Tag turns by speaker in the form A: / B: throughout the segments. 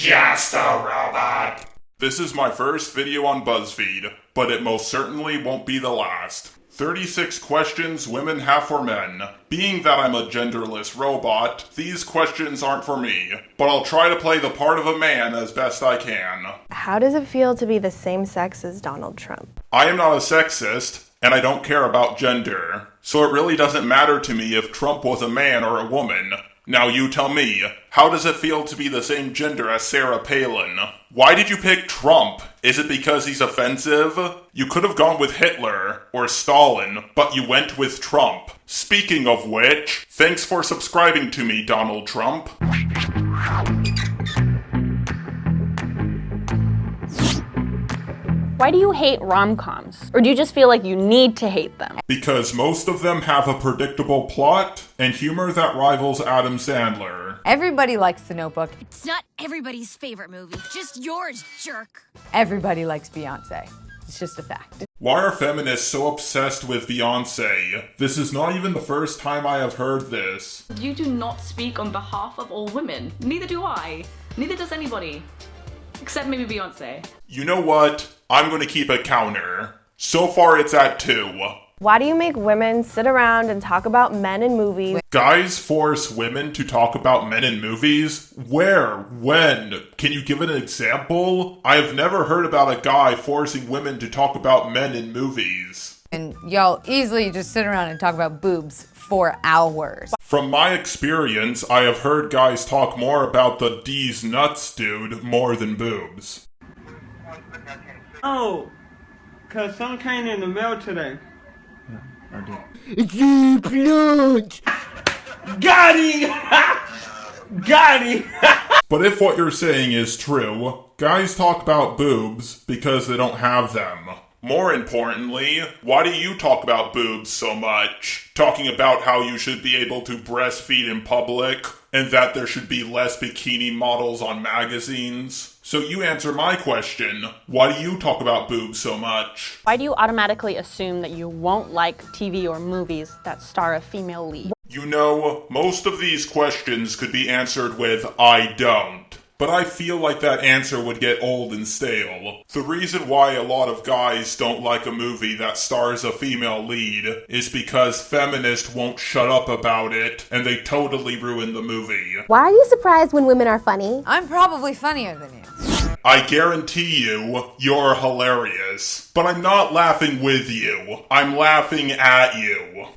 A: Just a robot. This is my first video on BuzzFeed, but it most certainly won't be the last. 36 questions women have for men. Being that I'm a genderless robot, these questions aren't for me, but I'll try to play the part of a man as best I can.
B: How does it feel to be the same sex as Donald Trump?
A: I am not a sexist, and I don't care about gender, so it really doesn't matter to me if Trump was a man or a woman. Now you tell me, how does it feel to be the same gender as Sarah Palin? Why did you pick Trump? Is it because he's offensive? You could have gone with Hitler or Stalin, but you went with Trump. Speaking of which, thanks for subscribing to me, Donald Trump.
C: Why do you hate rom-coms? Or do you just feel like you need to hate them?
A: Because most of them have a predictable plot and humor that rivals Adam Sandler.
D: Everybody likes The Notebook.
E: It's not everybody's favorite movie, just yours, jerk.
D: Everybody likes Beyonce. It's just a fact.
A: Why are feminists so obsessed with Beyonce? This is not even the first time I have heard this.
F: You do not speak on behalf of all women. Neither do I. Neither does anybody. Except maybe Beyonce.
A: You know what? I'm going to keep a counter. So far it's at 2.
B: Why do you make women sit around and talk about men in movies?
A: Guys force women to talk about men in movies? Where? When? Can you give an example? I have never heard about a guy forcing women to talk about men in movies.
D: And y'all easily just sit around and talk about boobs for hours.
A: From my experience, I have heard guys talk more about the D's nuts dude more than boobs.
G: Oh, cause some came in the mail today.
H: I did.
G: Got him! Got him!
A: But if what you're saying is true, guys talk about boobs because they don't have them. More importantly, why do you talk about boobs so much? Talking about how you should be able to breastfeed in public, and that there should be less bikini models on magazines. So you answer my question. Why do you talk about boobs so much?
C: Why do you automatically assume that you won't like TV or movies that star a female lead?
A: You know, most of these questions could be answered with, I don't. But I feel like that answer would get old and stale. The reason why a lot of guys don't like a movie that stars a female lead is because feminists won't shut up about it, and they totally ruin the movie.
I: Why are you surprised when women are funny?
D: I'm probably funnier than you.
A: I guarantee you're hilarious. But I'm not laughing with you. I'm laughing at you.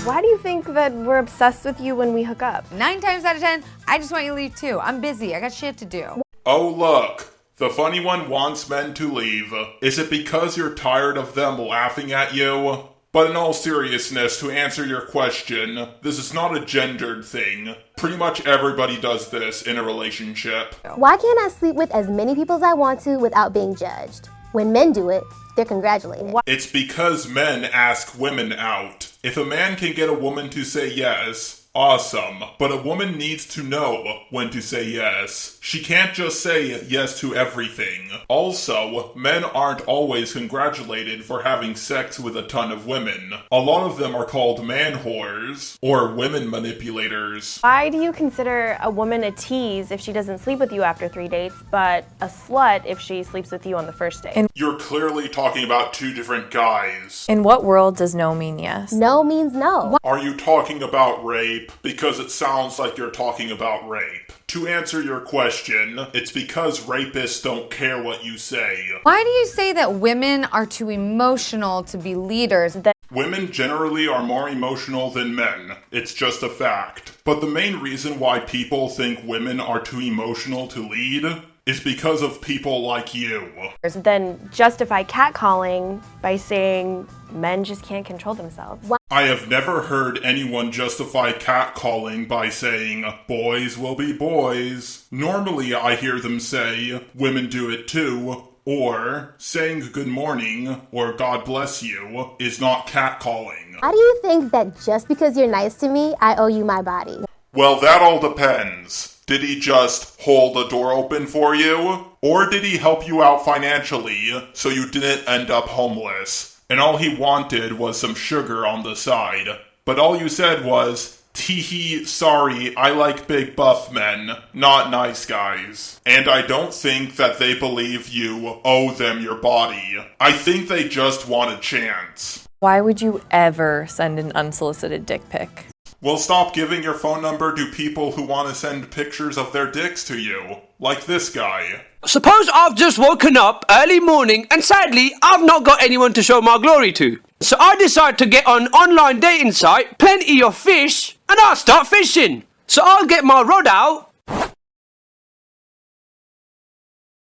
B: Why do you think that we're obsessed with you when we hook up?
D: 9 times out of 10, I just want you to leave too. I'm busy. I got shit to do.
A: Oh look, the funny one wants men to leave. Is it because you're tired of them laughing at you? But in all seriousness, to answer your question, this is not a gendered thing. Pretty much everybody does this in a relationship.
I: Why can't I sleep with as many people as I want to without being judged? When men do it, they're congratulated.
A: It's because men ask women out. If a man can get a woman to say yes, awesome. But a woman needs to know when to say yes. She can't just say yes to everything. Also, men aren't always congratulated for having sex with a ton of women. A lot of them are called man whores or women manipulators.
B: Why do you consider a woman a tease if she doesn't sleep with you after 3 dates, but a slut if she sleeps with you on the first date?
A: You're clearly talking about 2 different guys.
J: In what world does no mean yes?
I: No means no.
A: Are you talking about rape? Because it sounds like you're talking about rape. To answer your question, it's because rapists don't care what you say.
D: Why do you say that women are too emotional to be leaders?
A: Women generally are more emotional than men. It's just a fact. But the main reason why people think women are too emotional to lead is because of people like you.
B: Then justify catcalling by saying men just can't control themselves.
A: I have never heard anyone justify catcalling by saying, boys will be boys. Normally I hear them say, women do it too, or saying good morning or God bless you is not catcalling.
I: How do you think that just because you're nice to me, I owe you my body?
A: Well, that all depends. Did he just hold the door open for you? Or did he help you out financially so you didn't end up homeless? And all he wanted was some sugar on the side. But all you said was, Teehee, sorry, I like big buff men, not nice guys. And I don't think that they believe you owe them your body. I think they just want a chance.
J: Why would you ever send an unsolicited dick pic?
A: Well, stop giving your phone number to people who want to send pictures of their dicks to you. Like this guy.
H: Suppose I've just woken up early morning and sadly I've not got anyone to show my glory to. So I decide to get on online dating site, Plenty of Fish, and I'll start fishing. So I'll get my rod out.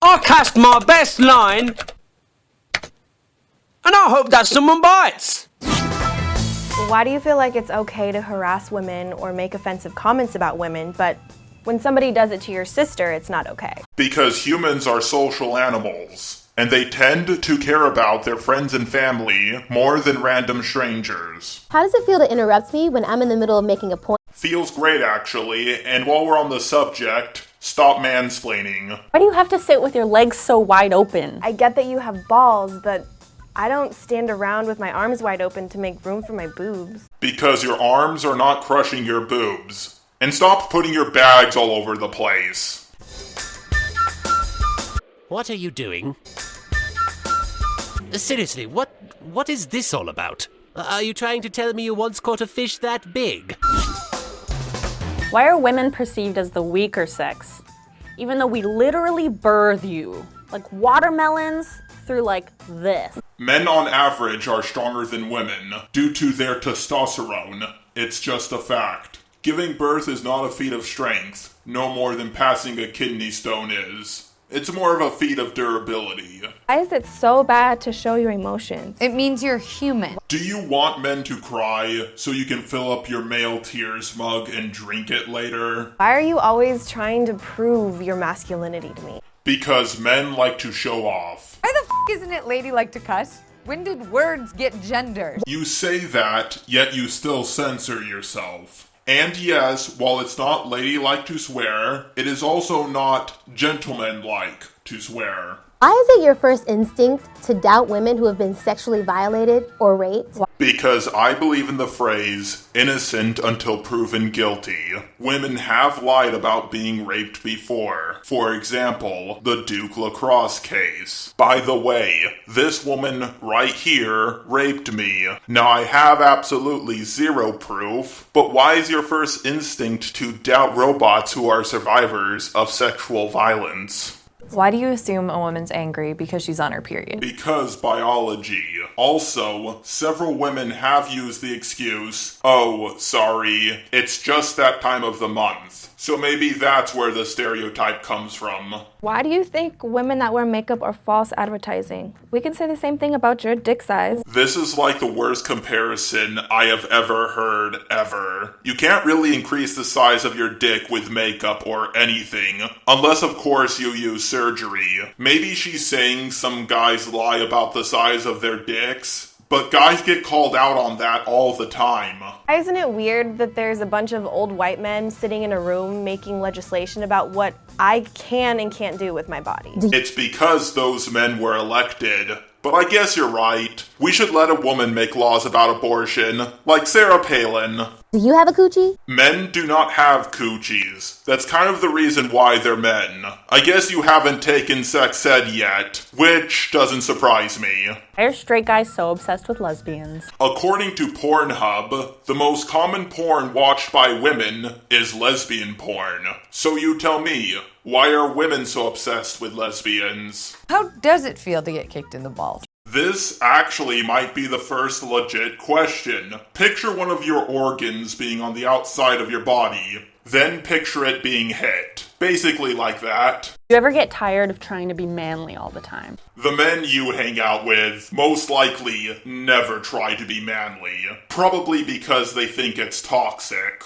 H: I'll cast my best line. And I hope that someone bites.
B: Why do you feel like it's okay to harass women or make offensive comments about women, but when somebody does it to your sister, it's not okay?
A: Because humans are social animals, and they tend to care about their friends and family more than random strangers.
I: How does it feel to interrupt me when I'm in the middle of making a point?
A: Feels great, actually, and while we're on the subject, stop mansplaining.
C: Why do you have to sit with your legs so wide open?
B: I get that you have balls, but I don't stand around with my arms wide open to make room for my boobs.
A: Because your arms are not crushing your boobs. And stop putting your bags all over the place.
K: What are you doing? Seriously, what is this all about? Are you trying to tell me you once caught a fish that big?
C: Why are women perceived as the weaker sex, even though we literally birth you? Like watermelons through like this.
A: Men on average are stronger than women due to their testosterone. It's just a fact. Giving birth is not a feat of strength, no more than passing a kidney stone is. It's more of a feat of durability.
B: Why is it so bad to show your emotions?
D: It means you're human.
A: Do you want men to cry so you can fill up your male tears mug and drink it later?
B: Why are you always trying to prove your masculinity to me?
A: Because men like to show off.
D: Why the f*** isn't it ladylike to cuss? When did words get gendered?
A: You say that, yet you still censor yourself. And yes, while it's not ladylike to swear, it is also not gentlemanlike to swear.
I: Why is it your first instinct to doubt women who have been sexually violated or raped?
A: Because I believe in the phrase, innocent until proven guilty. Women have lied about being raped before. For example, the Duke Lacrosse case. By the way, this woman right here raped me. Now I have absolutely zero proof, but why is your first instinct to doubt robots who are survivors of sexual violence?
J: Why do you assume a woman's angry because she's on her period?
A: Because biology. Also, several women have used the excuse, oh, sorry, it's just that time of the month. So maybe that's where the stereotype comes from.
B: Why do you think women that wear makeup are false advertising? We can say the same thing about your dick size.
A: This is like the worst comparison I have ever heard, ever. You can't really increase the size of your dick with makeup or anything, unless of course you use surgery. Maybe she's saying some guys lie about the size of their dicks, but guys get called out on that all the time.
B: Why isn't it weird that there's a bunch of old white men sitting in a room making legislation about what I can and can't do with my body?
A: It's because those men were elected. But I guess you're right. We should let a woman make laws about abortion, like Sarah Palin.
I: Do you have a coochie?
A: Men do not have coochies. That's kind of the reason why they're men. I guess you haven't taken sex ed yet, which doesn't surprise me.
C: Why are straight guys so obsessed with lesbians?
A: According to Pornhub, the most common porn watched by women is lesbian porn. So you tell me, why are women so obsessed with lesbians?
D: How does it feel to get kicked in the balls?
A: This actually might be the first legit question. Picture one of your organs being on the outside of your body, then picture it being hit. Basically like that.
C: Do you ever get tired of trying to be manly all the time?
A: The men you hang out with most likely never try to be manly. Probably because they think it's toxic.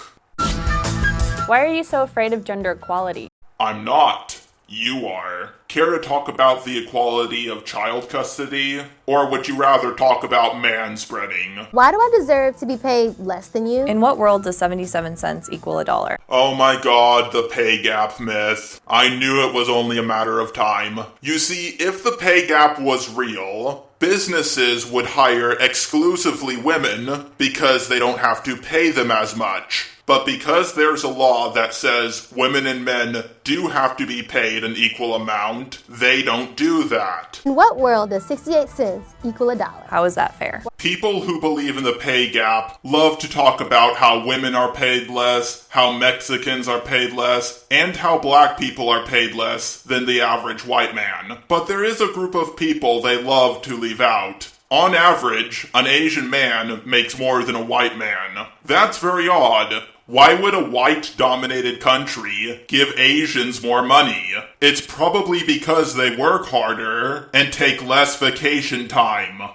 C: Why are you so afraid of gender equality?
A: I'm not. You are. Care to talk about the equality of child custody? Or would you rather talk about manspreading?
I: Why do I deserve to be paid less than you?
J: In what world does 77 cents equal $1?
A: Oh my god, the pay gap myth. I knew it was only a matter of time. You see, if the pay gap was real, businesses would hire exclusively women because they don't have to pay them as much. But because there's a law that says women and men do have to be paid an equal amount, they don't do that.
I: In what world does 68 cents equal $1?
J: How is that fair?
A: People who believe in the pay gap love to talk about how women are paid less, how Mexicans are paid less, and how black people are paid less than the average white man. But there is a group of people they love to leave out. On average, an Asian man makes more than a white man. That's very odd. Why would a white-dominated country give Asians more money? It's probably because they work harder and take less vacation time.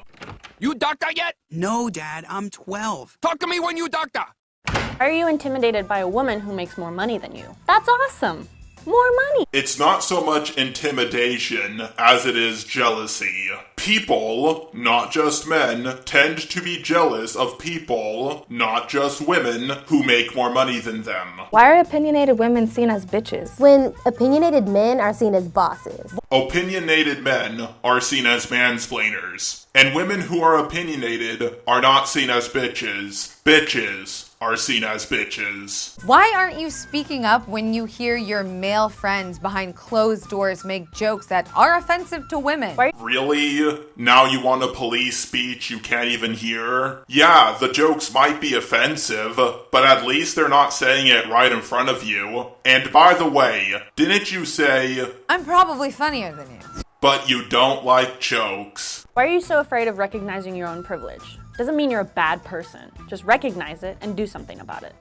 H: You doctor yet?
L: No, Dad, I'm 12.
H: Talk to me when you doctor.
C: Why are you intimidated by a woman who makes more money than you? That's awesome. More money.
A: It's not so much intimidation as it is jealousy. People, not just men, tend to be jealous of people, not just women, who make more money than them.
B: Why are opinionated women seen as bitches?
I: When opinionated men are seen as bosses.
A: Opinionated men are seen as mansplainers, and women who are opinionated are not seen as bitches. Bitches are seen as bitches.
D: Why aren't you speaking up when you hear your male friends behind closed doors make jokes that are offensive to women?
A: Really? Now you want a police speech you can't even hear? Yeah, the jokes might be offensive, but at least they're not saying it right in front of you. And by the way, didn't you say...
D: I'm probably funnier than you.
A: But you don't like jokes.
C: Why are you so afraid of recognizing your own privilege? Doesn't mean you're a bad person. Just recognize it and do something about it.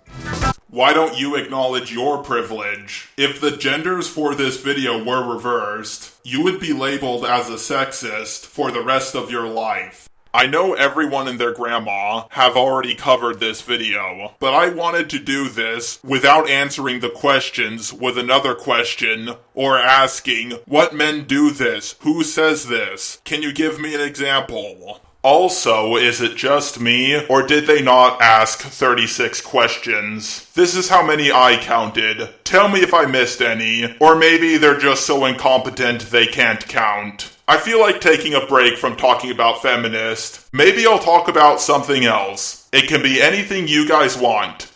A: Why don't you acknowledge your privilege? If the genders for this video were reversed, you would be labeled as a sexist for the rest of your life. I know everyone and their grandma have already covered this video, but I wanted to do this without answering the questions with another question or asking, what men do this? Who says this? Can you give me an example? Also, is it just me, or did they not ask 36 questions? This is how many I counted. Tell me if I missed any, or maybe they're just so incompetent they can't count. I feel like taking a break from talking about Feminist. Maybe I'll talk about something else. It can be anything you guys want.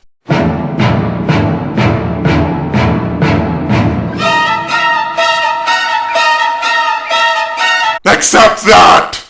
A: Accept that!